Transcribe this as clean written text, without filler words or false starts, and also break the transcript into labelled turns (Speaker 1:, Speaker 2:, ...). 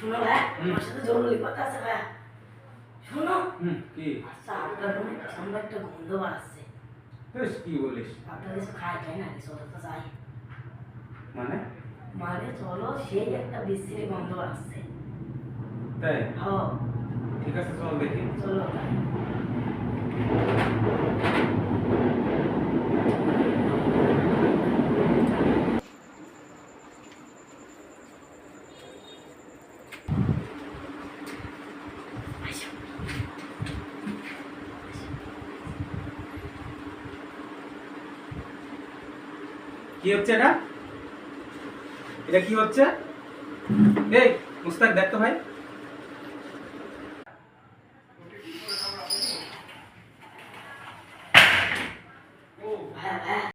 Speaker 1: শোনো ভাই, তোমার সাথে জরুরি কথা আছে ভাই। শোনো।
Speaker 2: কি?
Speaker 1: আচ্ছা, আপনার রুমে সামনে একটা গন্ধ বাড়ছে।
Speaker 2: বেশ, কি বলিস?
Speaker 1: আপনার কিছু খাই না, কিছু তো যাই।
Speaker 2: মানে?
Speaker 1: মানে চলো, সেই একটা বিশ্রী গন্ধ বাড়ছে।
Speaker 2: তাই?
Speaker 1: হ্যাঁ।
Speaker 2: ঠিক আছে, চল দেখি।
Speaker 1: চলো ভাই।
Speaker 2: কি হচ্ছে এটা? এটা কি হচ্ছে? এই মুস্তাক, দেখ তো ভাই।